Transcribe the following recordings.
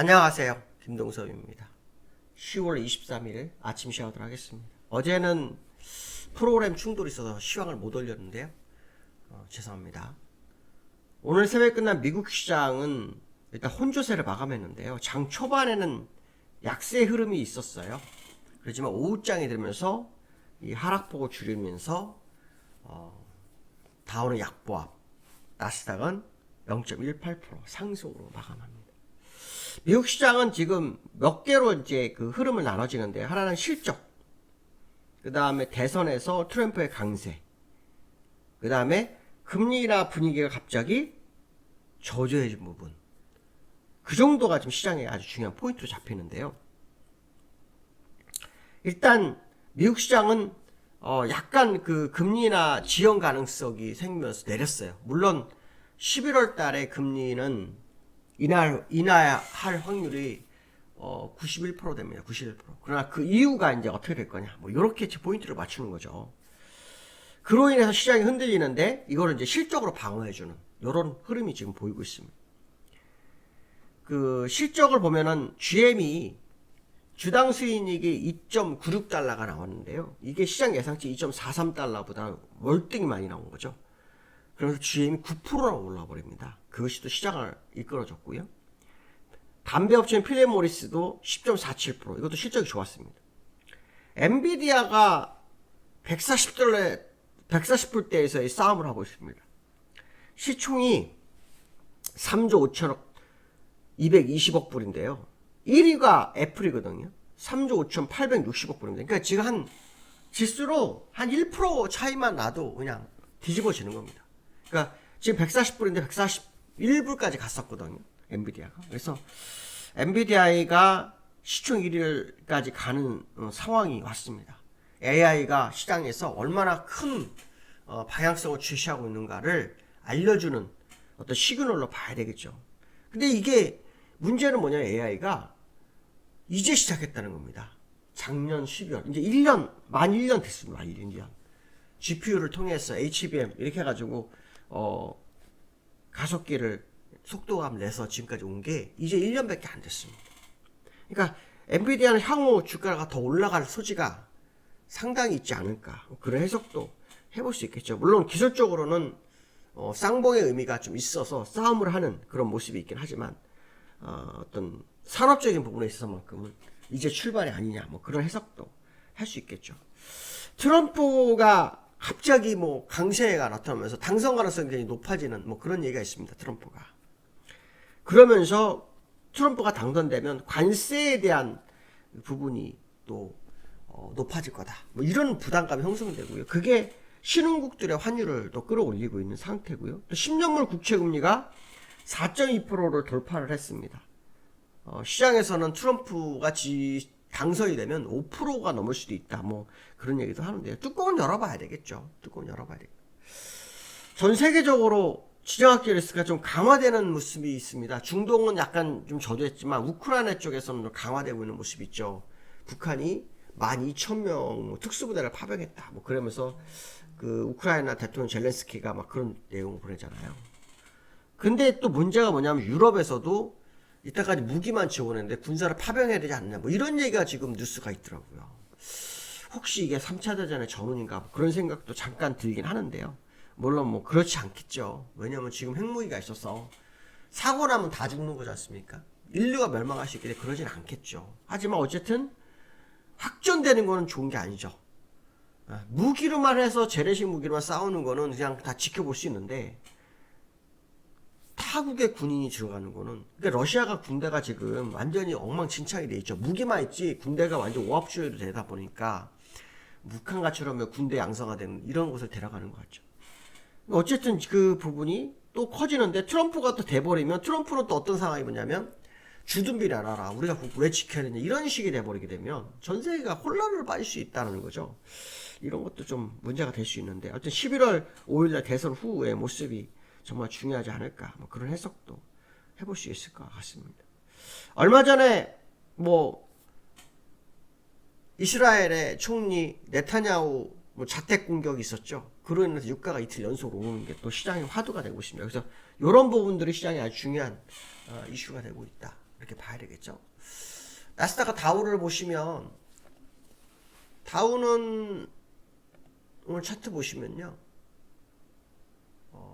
안녕하세요. 김동섭입니다. 10월 23일 아침 시작하도록 하겠습니다. 어제는 프로그램 충돌이 있어서 시황을 못 올렸는데요. 죄송합니다. 오늘 새벽에 끝난 미국 시장은 일단 혼조세를 마감했는데요. 장 초반에는 약세 흐름이 있었어요. 그렇지만 오후장이 되면서 이 하락폭을 줄이면서 다우는 약보합, 나스닥은 0.18% 상승으로 마감합니다. 미국 시장은 지금 몇 개로 이제 그 흐름을 나눠지는데, 하나는 실적, 그 다음에 대선에서 트럼프의 강세, 그 다음에 금리나 분위기가 갑자기 저조해진 부분, 그 정도가 지금 시장에 아주 중요한 포인트로 잡히는데요. 일단 미국 시장은 약간 그 금리나 지연 가능성이 생기면서 내렸어요. 물론 11월 달에 금리는 인하할 확률이 91% 됩니다. 91%. 그러나 그 이유가 이제 어떻게 될 거냐, 뭐 이렇게 포인트를 맞추는 거죠. 그로 인해서 시장이 흔들리는데, 이거를 이제 실적으로 방어해주는 이런 흐름이 지금 보이고 있습니다. 그 실적을 보면은 GM이 주당 수익률이 2.96달러가 나왔는데요. 이게 시장 예상치 2.43달러보다 월등히 많이 나온 거죠. 그래서 GM이 9%나 올라 버립니다. 그것이 또 시장을 이끌어줬고요. 담배업체인 필립 모리스도 10.47%, 이것도 실적이 좋았습니다. 엔비디아가 140불대에서의 싸움을 하고 있습니다. 시총이 3조 5천억 220억 불인데요. 1위가 애플이거든요. 3조 5,860억 불입니다. 그러니까 지금 한 지수로 한 1% 차이만 나도 그냥 뒤집어지는 겁니다. 그러니까 지금 140불인데 141불까지 갔었거든요. 엔비디아가. 그래서 엔비디아가 시총 1위까지 가는 상황이 왔습니다. AI가 시장에서 얼마나 큰 방향성을 제시하고 있는가를 알려주는 어떤 시그널로 봐야 되겠죠. 근데 이게 문제는 뭐냐면, AI가 이제 시작했다는 겁니다. 작년 12월. 이제 만 1년 됐습니다. 만 1년. GPU를 통해서 HBM 이렇게 해가지고 가속기를 속도감 내서 지금까지 온 게 이제 1년밖에 안 됐습니다. 그러니까 엔비디아는 향후 주가가 더 올라갈 소지가 상당히 있지 않을까, 그런 해석도 해볼 수 있겠죠. 물론 기술적으로는 쌍봉의 의미가 좀 있어서 싸움을 하는 그런 모습이 있긴 하지만, 어떤 산업적인 부분에 있어서만큼은 이제 출발이 아니냐, 뭐 그런 해석도 할 수 있겠죠. 트럼프가 갑자기 뭐 강세가 나타나면서 당선 가능성이 굉장히 높아지는 뭐 그런 얘기가 있습니다. 트럼프가. 그러면서 트럼프가 당선되면 관세에 대한 부분이 또 높아질 거다, 뭐 이런 부담감이 형성되고요. 그게 신흥국들의 환율을 또 끌어올리고 있는 상태고요. 또 10년물 국채금리가 4.2%를 돌파를 했습니다. 시장에서는 트럼프가 당선이 되면 5%가 넘을 수도 있다, 뭐 그런 얘기도 하는데요. 뚜껑은 열어봐야 되겠죠. 뚜껑은 열어봐야 되겠죠. 전 세계적으로 지정학적 리스크가 좀 강화되는 모습이 있습니다. 중동은 약간 좀 저조했지만 우크라이나 쪽에서는 좀 강화되고 있는 모습이 있죠. 북한이 12,000명 특수부대를 파병했다, 뭐 그러면서 그 우크라이나 대통령 젤렌스키가 막 그런 내용을 보내잖아요. 근데 또 문제가 뭐냐면, 유럽에서도 이때까지 무기만 지원했는데 군사를 파병해야 되지 않느냐, 뭐 이런 얘기가 지금 뉴스가 있더라고요. 혹시 이게 3차 대전의 전운인가, 뭐 그런 생각도 잠깐 들긴 하는데요. 물론 뭐 그렇지 않겠죠. 왜냐면 지금 핵무기가 있어서 사고 나면 다 죽는 거지 않습니까? 인류가 멸망할 수 있기 때문에 그러진 않겠죠. 하지만 어쨌든 확전되는 거는 좋은 게 아니죠. 무기로만 해서 재래식 무기로만 싸우는 거는 그냥 다 지켜볼 수 있는데, 타국의 군인이 들어가는 거는, 그러니까 러시아가 군대가 지금 완전히 엉망진창이 돼 있죠. 무기만 있지 군대가 완전 오합지졸로 되다 보니까 북한과처럼 군대 양성화되는 이런 곳을 데려가는 것 같죠. 어쨌든 그 부분이 또 커지는데, 트럼프가 또 돼버리면, 트럼프는 또 어떤 상황이 뭐냐면, 주둔비를 알아라, 우리가 왜 지켜야 되냐, 이런 식이 돼버리게 되면 전 세계가 혼란을 빠질 수 있다는 거죠. 이런 것도 좀 문제가 될 수 있는데, 어쨌든 11월 5일날 대선 후의 모습이 정말 중요하지 않을까, 뭐 그런 해석도 해볼 수 있을 것 같습니다. 얼마 전에 뭐 이스라엘의 총리 네타냐후 뭐 자택 공격이 있었죠. 그로 인해서 유가가 이틀 연속으로 오르는 게 또 시장의 화두가 되고 있습니다. 그래서 이런 부분들이 시장에 아주 중요한 이슈가 되고 있다. 이렇게 봐야 되겠죠. 나스닥과 다우를 보시면 다우는 오늘 차트 보시면요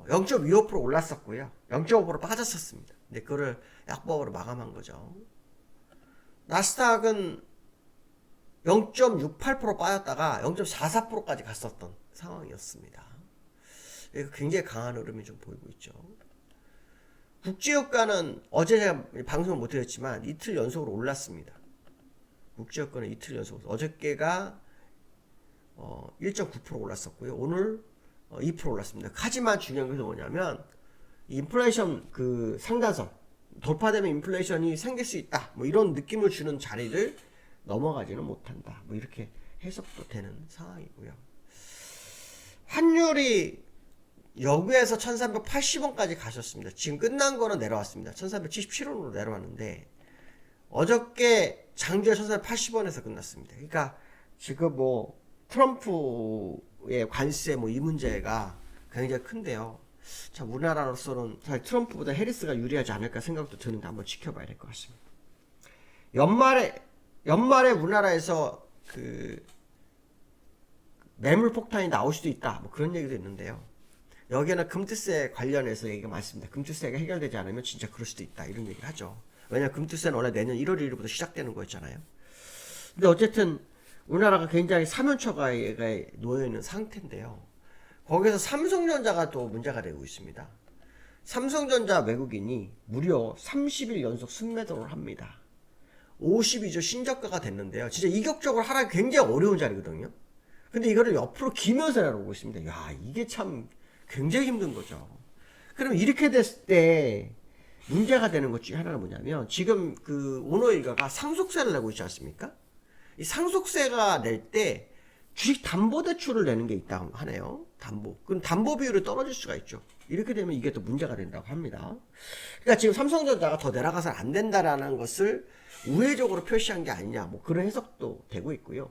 0.25% 올랐었고요 0.5% 빠졌었습니다. 근데 그거를 약보합으로 마감한 거죠. 나스닥은 0.68% 빠졌다가 0.44%까지 갔었던 상황이었습니다. 굉장히 강한 흐름이 좀 보이고 있죠. 국제유가는 어제 제가 방송을 못드렸지만 이틀 연속으로 올랐습니다. 국제유가는 이틀 연속으로 어저께가 1.9% 올랐었고요. 오늘 2% 올랐습니다. 하지만 중요한 것은 뭐냐면 인플레이션 그 상단선 돌파되면 인플레이션이 생길 수 있다. 뭐 이런 느낌을 주는 자리를 넘어가지는 못한다. 뭐 이렇게 해석도 되는 상황이고요. 환율이 여기에서 1380원까지 가셨습니다. 지금 끝난 거는 내려왔습니다. 1377원으로 내려왔는데 어저께 장주에 1380원에서 끝났습니다. 그러니까 지금 뭐 트럼프의 관세 뭐 이 문제가 굉장히 큰데요. 자, 우리나라로서는 사실 트럼프보다 해리스가 유리하지 않을까 생각도 드는데 한번 지켜봐야 될 것 같습니다. 연말에 우리나라에서 그 매물 폭탄이 나올 수도 있다. 뭐 그런 얘기도 있는데요. 여기에는 금투세 관련해서 얘기가 많습니다. 금투세가 해결되지 않으면 진짜 그럴 수도 있다. 이런 얘기를 하죠. 왜냐하면 금투세는 원래 내년 1월 1일부터 시작되는 거였잖아요. 근데 어쨌든 우리나라가 굉장히 사면초가에 놓여있는 상태인데요. 거기서 삼성전자가 또 문제가 되고 있습니다. 삼성전자 외국인이 무려 30일 연속 순매도를 합니다. 52조 신저가가 됐는데요. 진짜 이격적으로 하락이 굉장히 어려운 자리거든요. 근데 이거를 옆으로 기면서 내려오고 있습니다. 야, 이게 참 굉장히 힘든 거죠. 그럼 이렇게 됐을 때 문제가 되는 것 중에 하나는 뭐냐면 지금 그 오너일가가 상속세를 내고 있지 않습니까? 이 상속세가 낼 때 주식담보대출을 내는 게 있다고 하네요. 담보. 그럼 담보 비율이 떨어질 수가 있죠. 이렇게 되면 이게 또 문제가 된다고 합니다. 그러니까 지금 삼성전자가 더 내려가서는 안 된다라는 것을 우회적으로 표시한 게 아니냐. 뭐 그런 해석도 되고 있고요.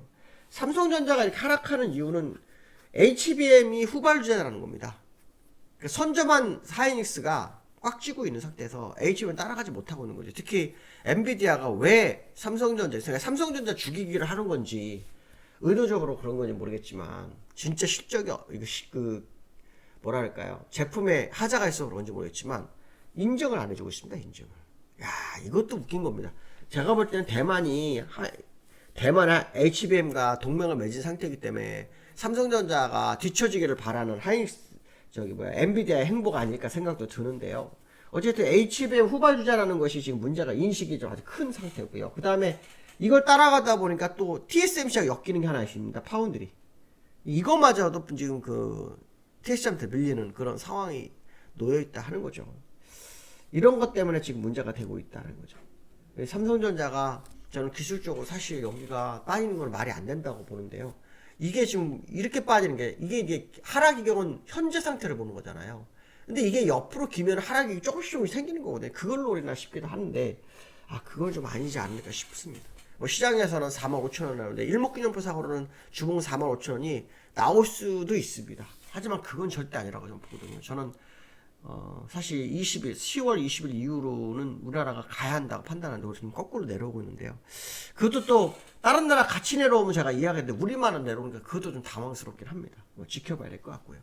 삼성전자가 이렇게 하락하는 이유는 HBM이 후발주자라는 겁니다. 그러니까 선점한 하이닉스가 꽉 쥐고 있는 상태에서 HBM 따라가지 못하고 있는 거죠. 특히 엔비디아가 왜 삼성전자 죽이기를 하는 건지 의도적으로 그런 건지 모르겠지만 진짜 실적이 그 뭐랄까요 제품에 하자가 있어서 그런지 모르겠지만 인정을 안 해주고 있습니다. 인정을. 야, 이것도 웃긴 겁니다. 제가 볼 때는 대만이 HBM과 동맹을 맺은 상태이기 때문에 삼성전자가 뒤처지기를 바라는 엔비디아의 행보가 아닐까 생각도 드는데요. 어쨌든 HBM 후발주자라는 것이 지금 문제가 인식이 좀 아주 큰 상태고요. 그 다음에 이걸 따라가다 보니까 또 TSMC가 엮이는 게 하나 있습니다. 파운드리. 이거마저도 지금 그 TSMC한테 밀리는 그런 상황이 놓여있다 하는 거죠. 이런 것 때문에 지금 문제가 되고 있다는 거죠. 삼성전자가 저는 기술적으로 사실 여기가 빠지는 건 말이 안 된다고 보는데요. 이게 지금 이렇게 빠지는 게 이게 하락의 경우는 현재 상태를 보는 거잖아요. 근데 이게 옆으로 기면 하락이 조금씩 생기는 거거든요. 그걸 노리나 싶기도 하는데 그건 좀 아니지 않을까 싶습니다. 뭐 시장에서는 45,000원 나오는데 일목기념표상으로는 주봉 45,000원이 나올 수도 있습니다. 하지만 그건 절대 아니라고 저는 보거든요. 저는 사실 10월 20일 이후로는 우리나라가 가야 한다고 판단하는데 지금 거꾸로 내려오고 있는데요. 그것도 또 다른 나라 같이 내려오면 제가 이해하겠는데 우리만은 내려오니까 그것도 좀 당황스럽긴 합니다. 뭐 지켜봐야 될 것 같고요.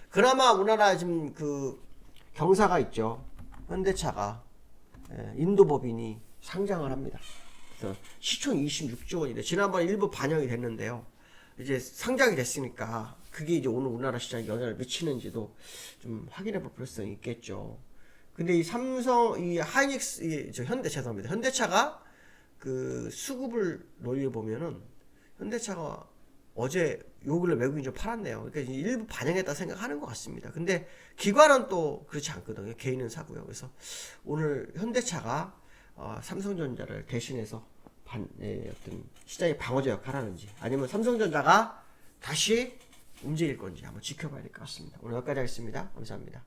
그나마 우리나라 지금 그 경사가 있죠. 현대차가 인도 법인이 상장을 합니다. 그래서 시총 26조 원인데 지난번에 일부 반영이 됐는데요. 이제 상장이 됐으니까 그게 이제 오늘 우리나라 시장에 영향을 미치는지도 좀 확인해 볼 필요성이 있겠죠. 근데 이 현대차가 그 수급을 논리를 보면은 현대차가 어제 요 근래 외국인 좀 팔았네요. 그러니까 일부 반영했다 생각하는 것 같습니다. 근데 기관은 또 그렇지 않거든요. 개인은 사고요. 그래서 오늘 현대차가 삼성전자를 대신해서 어떤 시장의 방어제 역할을 하는지 아니면 삼성전자가 다시 움직일 건지 한번 지켜봐야 될 것 같습니다. 오늘 여기까지 하겠습니다. 감사합니다.